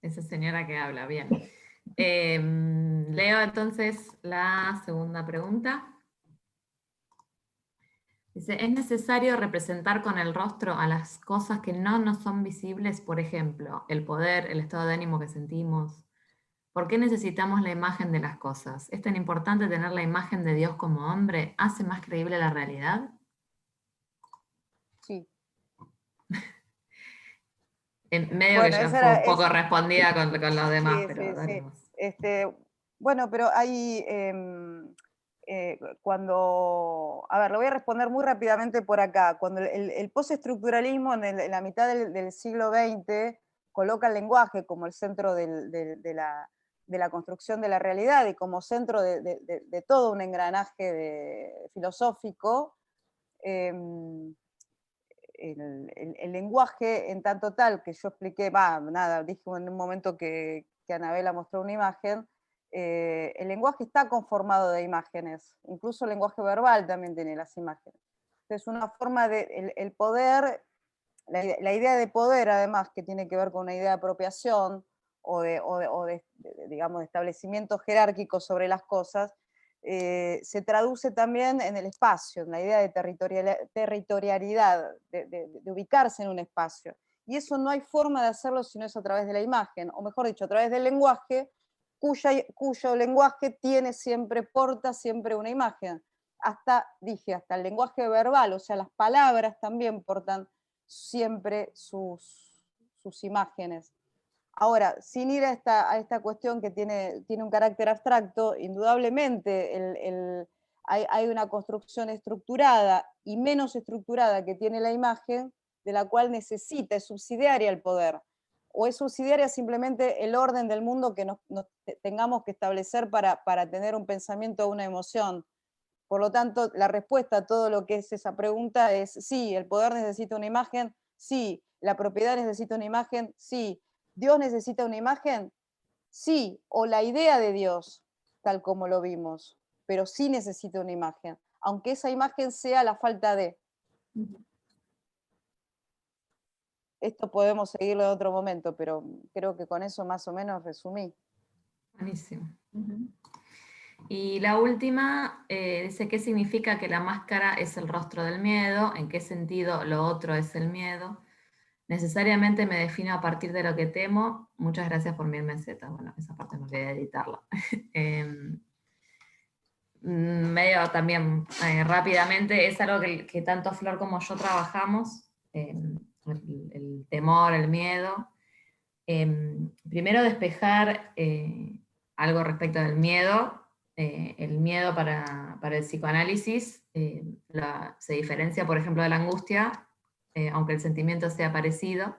esa señora que habla, bien. Leo entonces la segunda pregunta. Dice, ¿es necesario representar con el rostro a las cosas que no nos son visibles? Por ejemplo, el poder, el estado de ánimo que sentimos. ¿Por qué necesitamos la imagen de las cosas? ¿Es tan importante tener la imagen de Dios como hombre? ¿Hace más creíble la realidad? Sí. En medio Bueno, que ya esa fue era, un poco respondida con los demás, sí, pero sí, dale sí. vos. Bueno, pero hay, cuando, a ver, lo voy a responder muy rápidamente por acá. Cuando el postestructuralismo en la mitad del siglo XX coloca el lenguaje como el centro de la construcción de la realidad y como centro de todo un engranaje filosófico, el lenguaje en tanto tal que yo expliqué, nada, dije en un momento que Anabela mostró una imagen, el lenguaje está conformado de imágenes, incluso el lenguaje verbal también tiene las imágenes. Entonces una forma de, el poder, la idea de poder además, que tiene que ver con una idea de apropiación digamos, de establecimiento jerárquico sobre las cosas, se traduce también en el espacio, en la idea de territorialidad, de ubicarse en un espacio. Y eso no hay forma de hacerlo si no es a través de la imagen, o mejor dicho, a través del lenguaje, cuyo lenguaje porta siempre una imagen. Hasta el lenguaje verbal, o sea, las palabras también portan siempre sus imágenes. Ahora, sin ir a esta cuestión que tiene un carácter abstracto, indudablemente hay una construcción estructurada y menos estructurada que tiene la imagen, de la cual necesita, es subsidiaria al poder, o es subsidiaria simplemente el orden del mundo que nos tengamos que establecer para tener un pensamiento o una emoción. Por lo tanto, la respuesta a todo lo que es esa pregunta es sí, el poder necesita una imagen, sí, la propiedad necesita una imagen, sí, Dios necesita una imagen, sí, o la idea de Dios, tal como lo vimos, pero sí necesita una imagen, aunque esa imagen sea la falta de. Esto podemos seguirlo en otro momento, pero creo que con eso más o menos resumí. Buenísimo. Y la última dice, ¿qué significa que la máscara es el rostro del miedo? ¿En qué sentido lo otro es el miedo? Necesariamente me defino a partir de lo que temo. Muchas gracias por 1000 mesetas. Bueno, esa parte no voy a editarla. Medio también rápidamente, es algo que tanto Flor como yo trabajamos, el temor, el miedo. Primero despejar algo respecto del miedo. El miedo para el psicoanálisis se diferencia, por ejemplo, de la angustia, aunque el sentimiento sea parecido,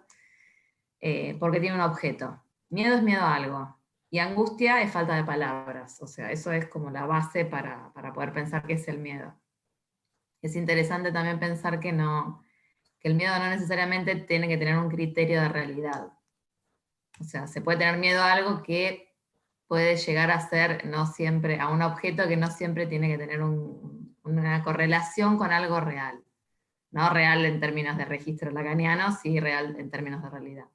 porque tiene un objeto. Miedo es miedo a algo, y angustia es falta de palabras, o sea, eso es como la base para poder pensar qué es el miedo. Es interesante también pensar que el miedo no necesariamente tiene que tener un criterio de realidad. O sea, se puede tener miedo a algo que puede llegar a ser no siempre, a un objeto que no siempre tiene que tener una correlación con algo real. No real en términos de registro lacaniano, sí real en términos de realidad.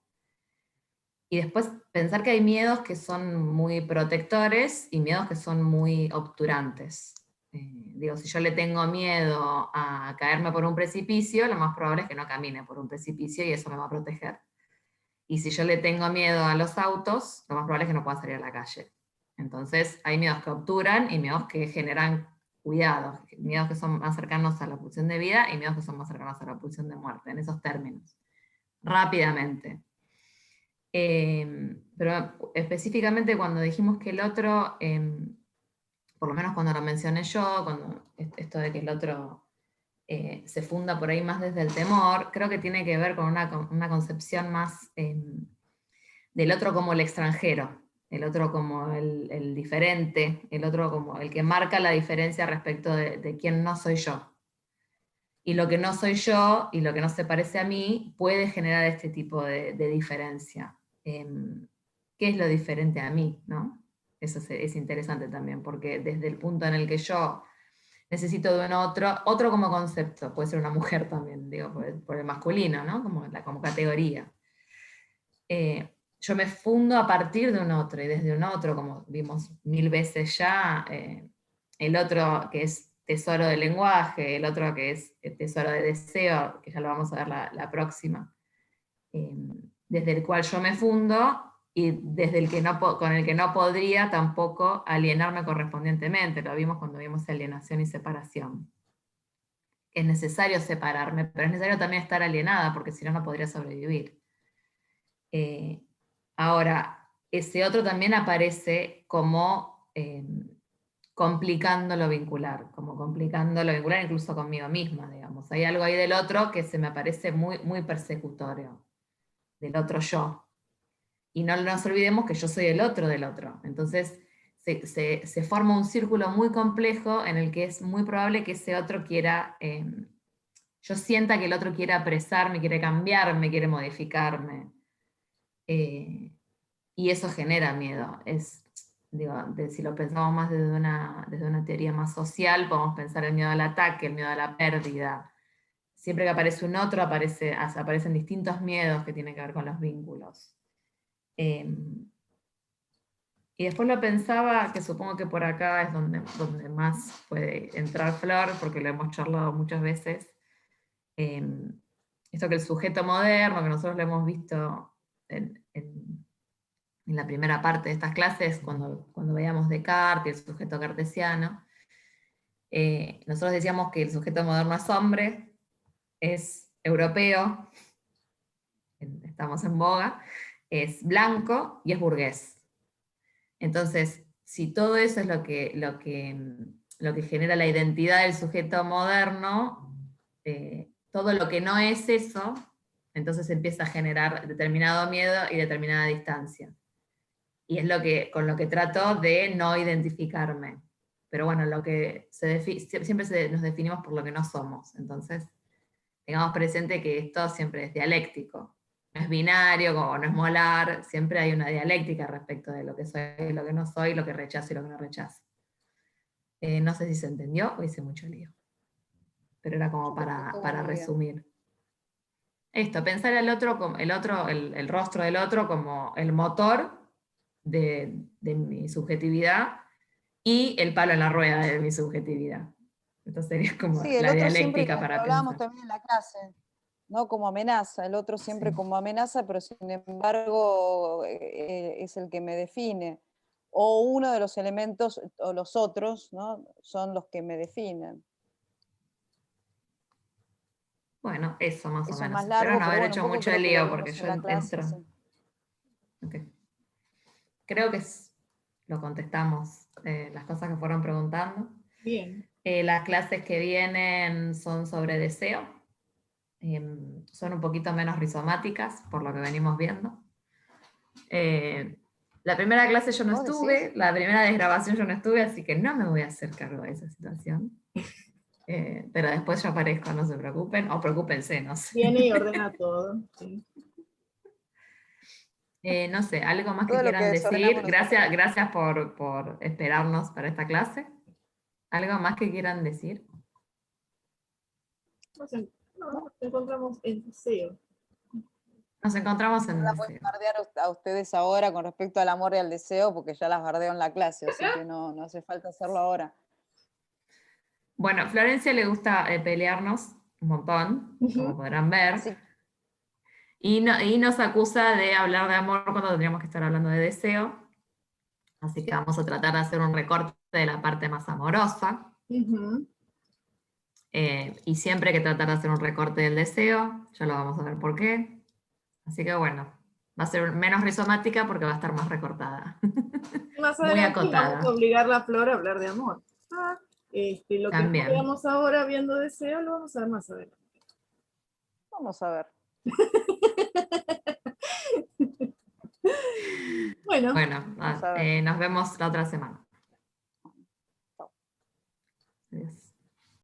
Y después pensar que hay miedos que son muy protectores y miedos que son muy obturantes. Digo, si yo le tengo miedo a caerme por un precipicio, lo más probable es que no camine por un precipicio y eso me va a proteger. Y si yo le tengo miedo a los autos, lo más probable es que no pueda salir a la calle. Entonces, hay miedos que obturan y miedos que generan cuidados, miedos que son más cercanos a la pulsión de vida y miedos que son más cercanos a la pulsión de muerte, en esos términos. Rápidamente. Pero específicamente cuando dijimos que el otro, por lo menos cuando lo mencioné yo, cuando esto de que el otro se funda por ahí más desde el temor, creo que tiene que ver con una concepción más del otro como el extranjero, el otro como el diferente, el otro como el que marca la diferencia respecto de quién no soy yo. Y lo que no soy yo y lo que no se parece a mí puede generar este tipo de diferencia. ¿Qué es lo diferente a mí? ¿No? Eso es interesante también, porque desde el punto en el que yo necesito de un otro como concepto, puede ser una mujer también, digo, por el masculino, ¿no? Como categoría. yo me fundo a partir de un otro, y desde un otro, como vimos 1000 veces ya, el otro que es tesoro del lenguaje, el otro que es tesoro de deseo, que ya lo vamos a ver la próxima, desde el cual yo me fundo, y desde el que con el que no podría tampoco alienarme correspondientemente. Lo vimos cuando vimos alienación y separación. Es necesario separarme, pero es necesario también estar alienada, porque si no, no podría sobrevivir. Ahora, ese otro también aparece como complicando lo vincular, incluso conmigo misma, digamos. Hay algo ahí del otro que se me parece muy, muy persecutorio, del otro yo. Y no nos olvidemos que yo soy el otro del otro. Entonces se forma un círculo muy complejo en el que es muy probable que ese otro quiera, yo sienta que el otro quiere apresarme, quiere cambiarme, quiere modificarme. Y eso genera miedo. Si lo pensamos más desde una teoría más social, podemos pensar el miedo al ataque, el miedo a la pérdida. Siempre que aparece un otro, aparecen distintos miedos que tienen que ver con los vínculos. Y después lo pensaba, que supongo que por acá es donde más puede entrar Flor, porque lo hemos charlado muchas veces. Esto que el sujeto moderno, que nosotros lo hemos visto en la primera parte de estas clases, cuando veíamos Descartes y el sujeto cartesiano, nosotros decíamos que el sujeto moderno es hombre, es europeo, estamos en boga, es blanco y es burgués. Entonces, si todo eso es lo que genera la identidad del sujeto moderno, todo lo que no es eso, entonces empieza a generar determinado miedo y determinada distancia. Y es con lo que trato de no identificarme. Pero bueno, siempre nos definimos por lo que no somos. Entonces, tengamos presente que esto siempre es dialéctico. No es binario, como no es molar, siempre hay una dialéctica respecto de lo que soy y lo que no soy, lo que rechazo y lo que no rechazo. No sé si se entendió o hice mucho lío. Pero era como para resumir. Esto, pensar el rostro del otro como el motor de mi subjetividad y el palo en la rueda de mi subjetividad. Entonces sería como Sí, el la otro siempre, dialéctica para lo hablábamos pensar. también en la clase, ¿no? Como amenaza, el otro siempre Sí. como amenaza, pero sin embargo es el que me define. O uno de los elementos, o los otros, ¿no? Son los que me definen. Bueno, eso más o Eso es menos. más Espero largo, no pero haber bueno, un hecho poco mucho el creo que lo lío porque vimos yo en la clase. entro. Sí. Okay. Creo que lo contestamos, las cosas que fueron preguntando. Bien. Las clases que vienen son sobre deseo. Son un poquito menos rizomáticas, por lo que venimos viendo. La primera clase yo no ¿Vos estuve, decís? la primera desgrabación yo no estuve, así que no me voy a hacer cargo de esa situación. Pero después yo aparezco, no se preocupen, o preocúpense, no sé. Viene y ordena todo. Sí. No sé, algo más que Todo lo que quieran desordenamos decir. nosotros. Gracias por esperarnos para esta clase. ¿Algo más que quieran decir? Nos encontramos en deseo. Nos encontramos No en la pueden deseo. bardear a ustedes ahora con respecto al amor y al deseo, porque ya las bardeo en la clase, así que no hace falta hacerlo ahora. Bueno, a Florencia le gusta pelearnos un montón, como podrán ver, Así y nos acusa de hablar de amor cuando tendríamos que estar hablando de deseo. Así que vamos a tratar de hacer un recorte de la parte más amorosa. Y siempre hay que tratar de hacer un recorte del deseo, ya lo vamos a ver por qué. Así que bueno, va a ser menos rizomática porque va a estar más recortada. Más Muy adelante vamos acotada. a obligar a la Flor a hablar de amor. Lo que no También. veamos ahora viendo deseo, lo vamos a ver más adelante. vamos a ver. Bueno, Bueno, Vamos a ver. nos vemos la otra semana.